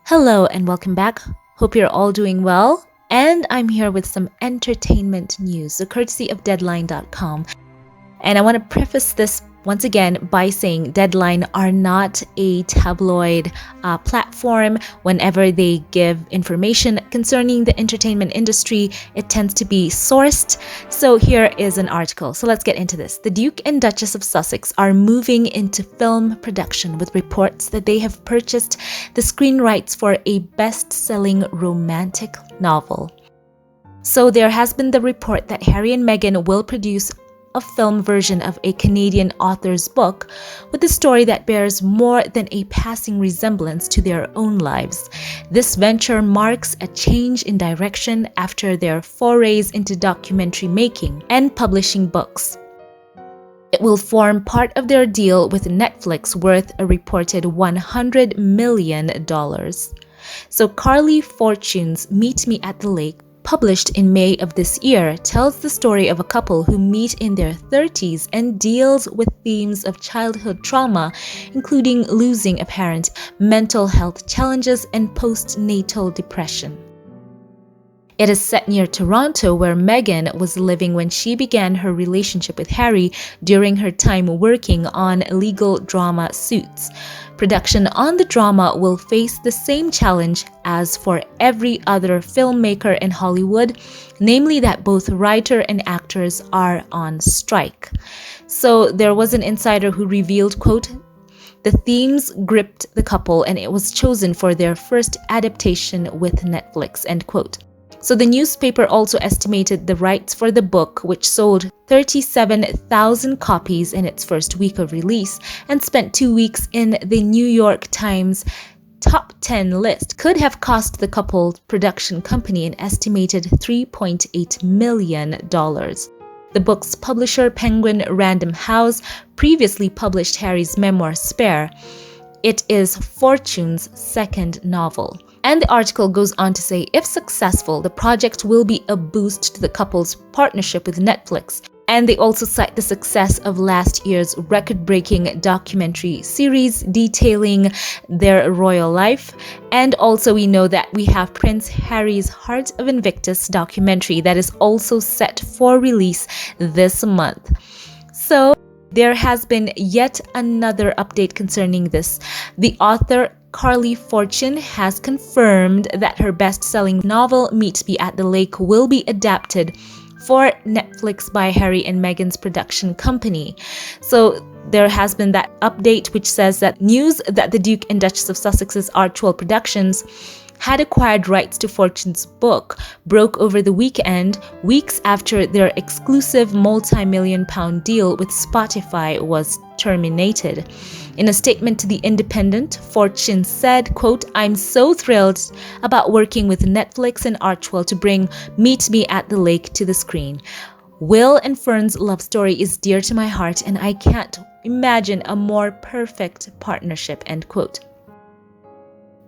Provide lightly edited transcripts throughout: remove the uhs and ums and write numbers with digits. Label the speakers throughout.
Speaker 1: Hello and welcome back. Hope you're all doing well. And I'm here with some entertainment news, courtesy of Deadline.com. And I want to preface this once again by saying Deadline are not a tabloid platform. Whenever they give information concerning the entertainment industry, it tends to be sourced. So here is an article. So let's get into this. The Duke and Duchess of Sussex are moving into film production with reports that they have purchased the screen rights for a best-selling romantic novel. So there has been the report that Harry and Meghan will produce a film version of a Canadian author's book with a story that bears more than a passing resemblance to their own lives. This venture marks a change in direction after their forays into documentary making and publishing books. It will form part of their deal with Netflix worth a reported $100 million. So Carly Fortune's Meet Me at the Lake, published in May of this year, tells the story of a couple who meet in their 30s and deals with themes of childhood trauma, including losing a parent, mental health challenges, and postnatal depression. It is set near Toronto, where Meghan was living when she began her relationship with Harry during her time working on legal drama Suits. Production on the drama will face the same challenge as for every other filmmaker in Hollywood, namely that both writer and actors are on strike. So there was an insider who revealed, quote, "The themes gripped the couple and it was chosen for their first adaptation with Netflix," end quote. So the newspaper also estimated the rights for the book, which sold 37,000 copies in its first week of release and spent 2 weeks in the New York Times top 10 list, could have cost the couple production company an estimated $3.8 million. The book's publisher, Penguin Random House, previously published Harry's memoir Spare. It is Fortune's second novel. And the article goes on to say, if successful, the project will be a boost to the couple's partnership with Netflix. And they also cite the success of last year's record-breaking documentary series detailing their royal life. And also we know that we have Prince Harry's Heart of Invictus documentary that is also set for release this month. So there has been yet another update concerning this. The author Carly Fortune has confirmed that her best-selling novel Meet Me at the Lake will be adapted for Netflix by Harry and Meghan's production company. So there has been that update which says that news that the Duke and Duchess of Sussex's Archwell Productions had acquired rights to Fortune's book broke over the weekend, weeks after their exclusive multi-million-pound deal with Spotify was terminated. In a statement to The Independent, Fortune said, quote, "I'm so thrilled about working with Netflix and Archwell to bring Meet Me at the Lake to the screen. Will and Fern's love story is dear to my heart and I can't imagine a more perfect partnership," end quote.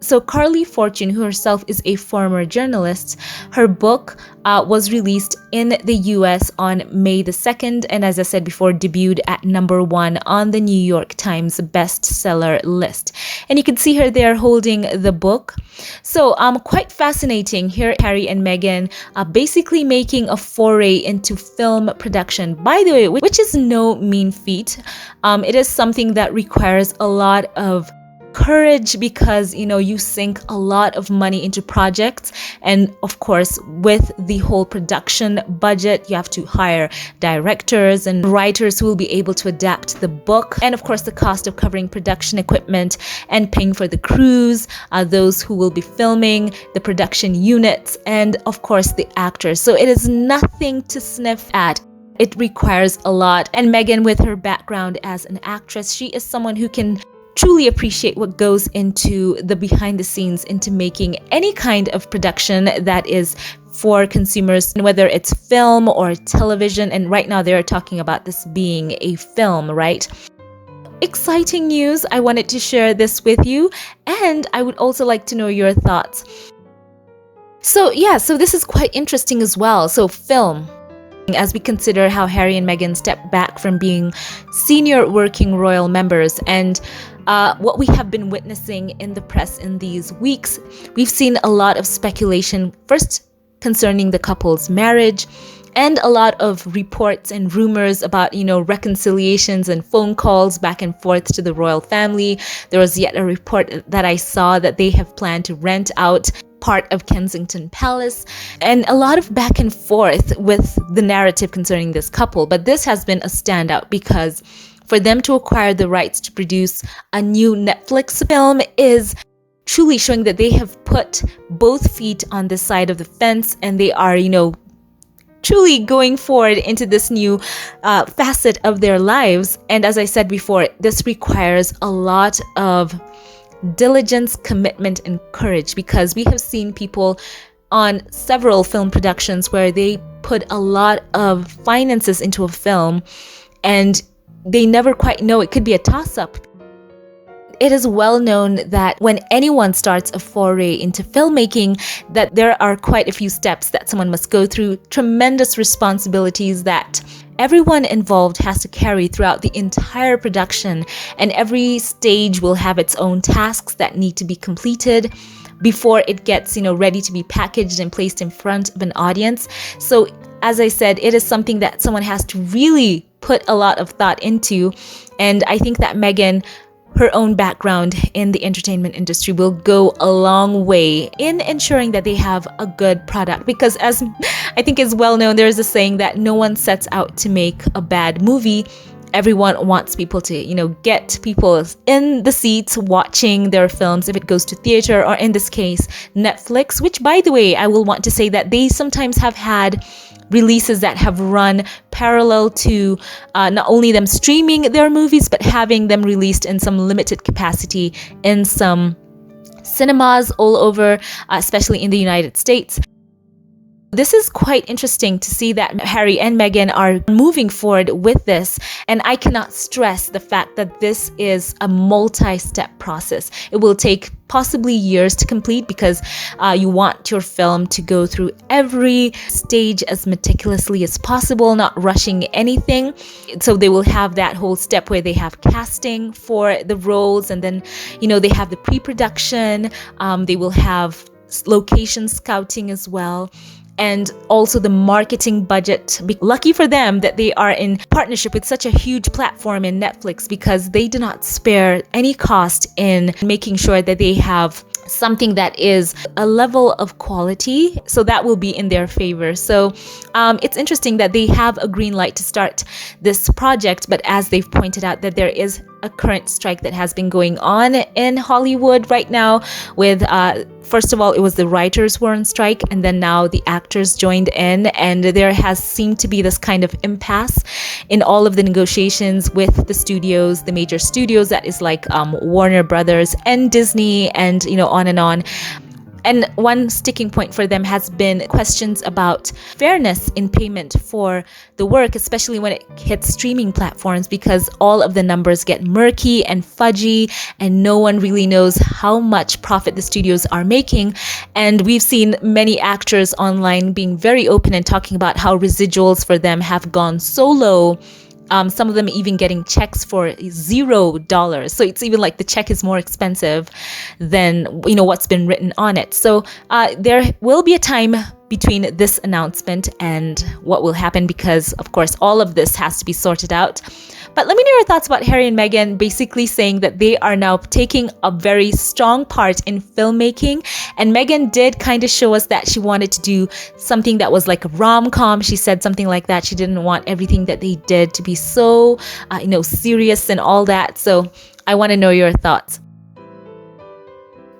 Speaker 1: So Carly Fortune, who herself is a former journalist, her book was released in the US on May the 2nd, and as I said before, debuted at #1 on the New York Times bestseller list. And you can see her there holding the book. So quite fascinating here, Harry and Meghan basically making a foray into film production, by the way, which is no mean feat. It is something that requires a lot of courage because you sink a lot of money into projects, and of course with the whole production budget you have to hire directors and writers who will be able to adapt the book, and of course the cost of covering production equipment and paying for the crews, those who will be filming, the production units, and of course the actors. So it is nothing to sniff at. It requires a lot, and Meghan, with her background as an actress, she is someone who can truly appreciate what goes into the behind the scenes into making any kind of production that is for consumers, whether it's film or television. And right now they're talking about this being a film, right? Exciting news. I wanted to share this with you, and I would also like to know your thoughts. So this is quite interesting as well. So film. As we consider how Harry and Meghan stepped back from being senior working royal members, and what we have been witnessing in the press in these weeks, we've seen a lot of speculation, first concerning the couple's marriage, and a lot of reports and rumors about, reconciliations and phone calls back and forth to the royal family. There was yet a report that I saw that they have planned to rent out part of Kensington Palace, and a lot of back and forth with the narrative concerning this couple. But this has been a standout because for them to acquire the rights to produce a new Netflix film is truly showing that they have put both feet on this side of the fence, and they are, truly going forward into this new facet of their lives. And as I said before, this requires a lot of diligence, commitment, and courage, because we have seen people on several film productions where they put a lot of finances into a film and they never quite know. It could be a toss-up. It is well known that when anyone starts a foray into filmmaking, that there are quite a few steps that someone must go through, tremendous responsibilities that everyone involved has to carry throughout the entire production, and every stage will have its own tasks that need to be completed before it gets, ready to be packaged and placed in front of an audience. So, as I said, it is something that someone has to really put a lot of thought into, and I think that Meghan, her own background in the entertainment industry, will go a long way in ensuring that they have a good product, because as I think is well known, there's a saying that no one sets out to make a bad movie. Everyone wants people to, get people in the seats watching their films if it goes to theater, or in this case, Netflix, which, by the way, I will want to say that they sometimes have had releases that have run parallel to not only them streaming their movies, but having them released in some limited capacity in some cinemas all over, especially in the United States. This is quite interesting to see that Harry and Meghan are moving forward with this, and I cannot stress the fact that this is a multi-step process. It will take possibly years to complete, because you want your film to go through every stage as meticulously as possible, not rushing anything. So they will have that whole step where they have casting for the roles, and then they have the pre-production, they will have location scouting as well, and also the marketing budget. Lucky for them that they are in partnership with such a huge platform in Netflix, because they do not spare any cost in making sure that they have something that is a level of quality, so that will be in their favor. So it's interesting that they have a green light to start this project, but as they've pointed out, that there is a current strike that has been going on in Hollywood right now with first of all, it was the writers who were on strike, and then now the actors joined in, and there has seemed to be this kind of impasse in all of the negotiations with the studios, the major studios, that is like Warner Brothers and Disney, and on and on. And one sticking point for them has been questions about fairness in payment for the work, especially when it hits streaming platforms, because all of the numbers get murky and fudgy, and no one really knows how much profit the studios are making. And we've seen many actors online being very open and talking about how residuals for them have gone so low. Some of them even getting checks for $0. So it's even like the check is more expensive than what's been written on it. So there will be a time between this announcement and what will happen, because of course all of this has to be sorted out. But let me know your thoughts about Harry and Meghan basically saying that they are now taking a very strong part in filmmaking. And Meghan did kind of show us that she wanted to do something that was like a rom-com. She said something like that. She didn't want everything that they did to be so, serious and all that. So I want to know your thoughts.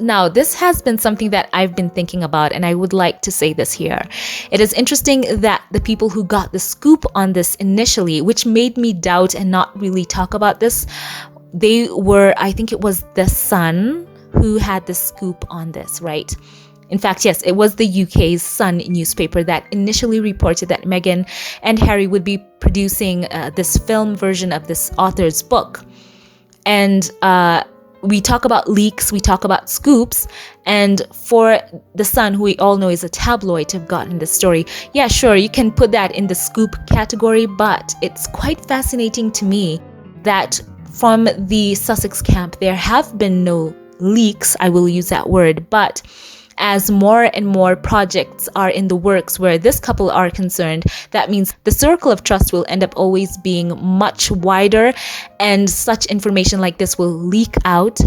Speaker 1: Now, this has been something that I've been thinking about, and I would like to say this here. It is interesting that the people who got the scoop on this initially, which made me doubt and not really talk about this, they were, I think it was The Sun who had the scoop on this, right? In fact, yes, it was the UK's Sun newspaper that initially reported that Meghan and Harry would be producing this film version of this author's book. And we talk about leaks, we talk about scoops, and for The Sun, who we all know is a tabloid, to have gotten this story, yeah, sure, you can put that in the scoop category, but it's quite fascinating to me that from the Sussex camp, there have been no leaks, I will use that word, but as more and more projects are in the works where this couple are concerned, that means the circle of trust will end up always being much wider, and such information like this will leak out.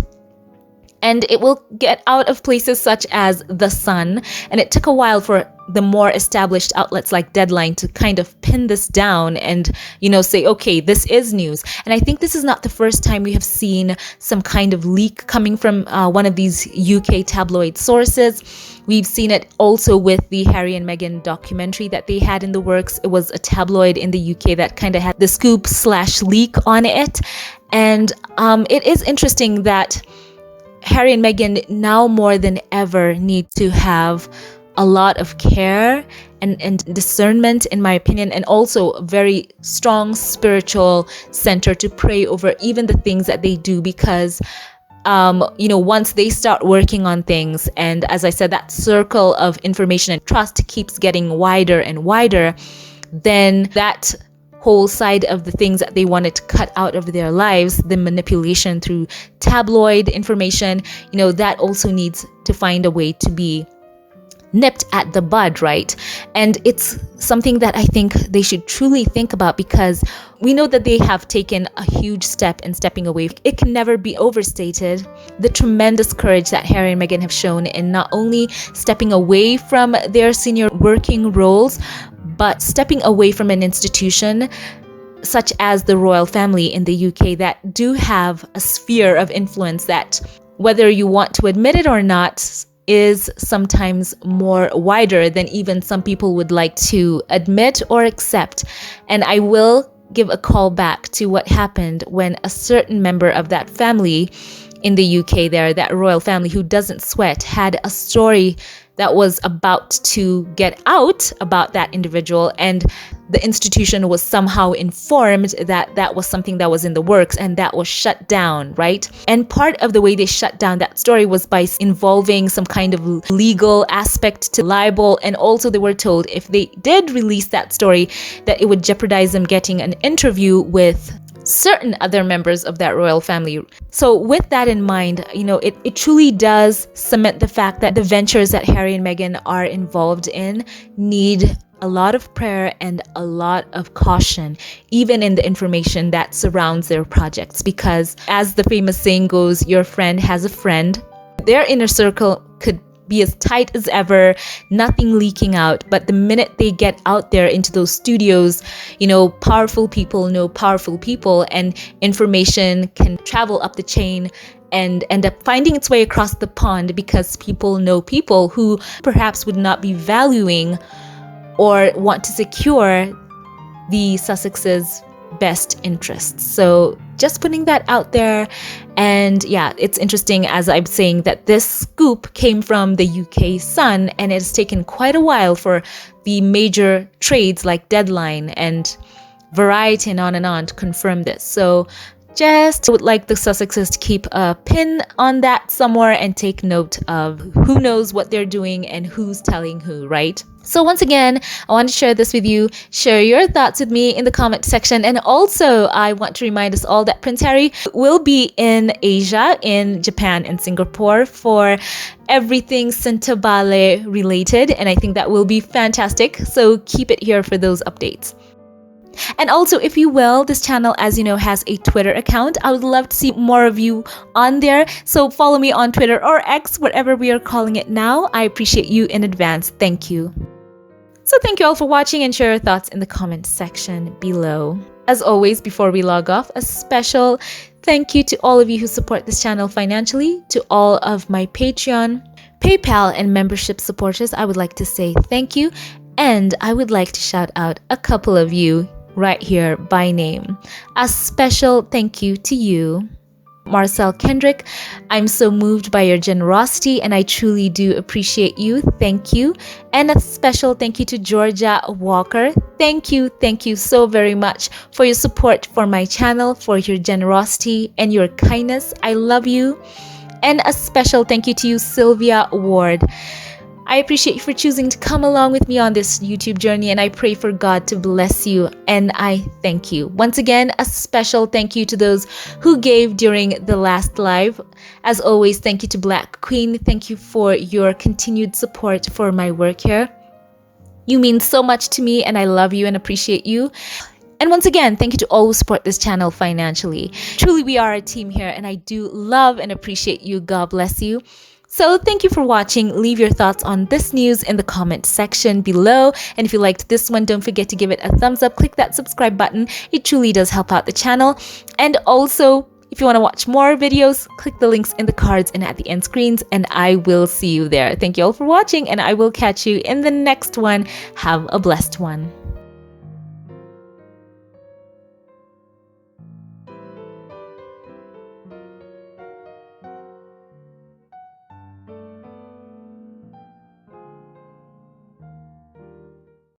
Speaker 1: And it will get out of places such as The Sun. And it took a while for the more established outlets like Deadline to kind of pin this down and, say, okay, this is news. And I think this is not the first time we have seen some kind of leak coming from one of these UK tabloid sources. We've seen it also with the Harry and Meghan documentary that they had in the works. It was a tabloid in the UK that kind of had the scoop/leak on it. And it is interesting that Harry and Meghan now more than ever need to have a lot of care and discernment, in my opinion, and also a very strong spiritual center to pray over even the things that they do, because once they start working on things, and as I said, that circle of information and trust keeps getting wider and wider, then that whole side of the things that they wanted to cut out of their lives, the manipulation through tabloid information, that also needs to find a way to be nipped at the bud, right? And it's something that I think they should truly think about, because we know that they have taken a huge step in stepping away. It can never be overstated, the tremendous courage that Harry and Meghan have shown in not only stepping away from their senior working roles, but stepping away from an institution such as the royal family in the UK that do have a sphere of influence that, whether you want to admit it or not, is sometimes more wider than even some people would like to admit or accept. And I will give a call back to what happened when a certain member of that family in the UK there, that royal family who doesn't sweat, had a story that was about to get out about that individual, and the institution was somehow informed that that was something that was in the works, and that was shut down, right? And part of the way they shut down that story was by involving some kind of legal aspect to libel, and also they were told if they did release that story that it would jeopardize them getting an interview with certain other members of that royal family. So with that in mind, it truly does cement the fact that the ventures that Harry and Meghan are involved in need a lot of prayer and a lot of caution, even in the information that surrounds their projects. Because as the famous saying goes, your friend has a friend. Their inner circle could be as tight as ever, nothing leaking out. But the minute they get out there into those studios, powerful people know powerful people, and information can travel up the chain and end up finding its way across the pond, because people know people who perhaps would not be valuing or want to secure the Sussex's best interests. So just putting that out there. And yeah, it's interesting, as I'm saying, that this scoop came from the UK Sun, and it has taken quite a while for the major trades like Deadline and Variety and on to confirm this. So just would like the Sussexes to keep a pin on that somewhere and take note of who knows what they're doing and who's telling who, right? So once again, I want to share this with you. Share your thoughts with me in the comment section. And also, I want to remind us all that Prince Harry will be in Asia, in Japan and Singapore, for everything Sintabale related. And I think that will be fantastic. So keep it here for those updates. And also, if you will, this channel, as you know, has a Twitter account. I would love to see more of you on there. So follow me on Twitter or X, whatever we are calling it now. I appreciate you in advance. Thank you. So thank you all for watching, and share your thoughts in the comment section below. As always, before we log off, a special thank you to all of you who support this channel financially, to all of my Patreon, PayPal, and membership supporters. I would like to say thank you, and I would like to shout out a couple of you right here by name. A special thank you to you, Marcel Kendrick. I'm so moved by your generosity, and I truly do appreciate you. Thank you. And a special thank you to Georgia Walker. Thank you so very much for your support for my channel, for your generosity and your kindness. I love you. And a special thank you to you, Sylvia Ward. I appreciate you for choosing to come along with me on this YouTube journey, and I pray for God to bless you, and I thank you. Once again, a special thank you to those who gave during the last live. As always, thank you to Black Queen. Thank you for your continued support for my work here. You mean so much to me, and I love you and appreciate you. And once again, thank you to all who support this channel financially. Truly, we are a team here, and I do love and appreciate you. God bless you. So thank you for watching. Leave your thoughts on this news in the comment section below. And if you liked this one, don't forget to give it a thumbs up. Click that subscribe button. It truly does help out the channel. And also, if you want to watch more videos, click the links in the cards and at the end screens, and I will see you there. Thank you all for watching, and I will catch you in the next one. Have a blessed one.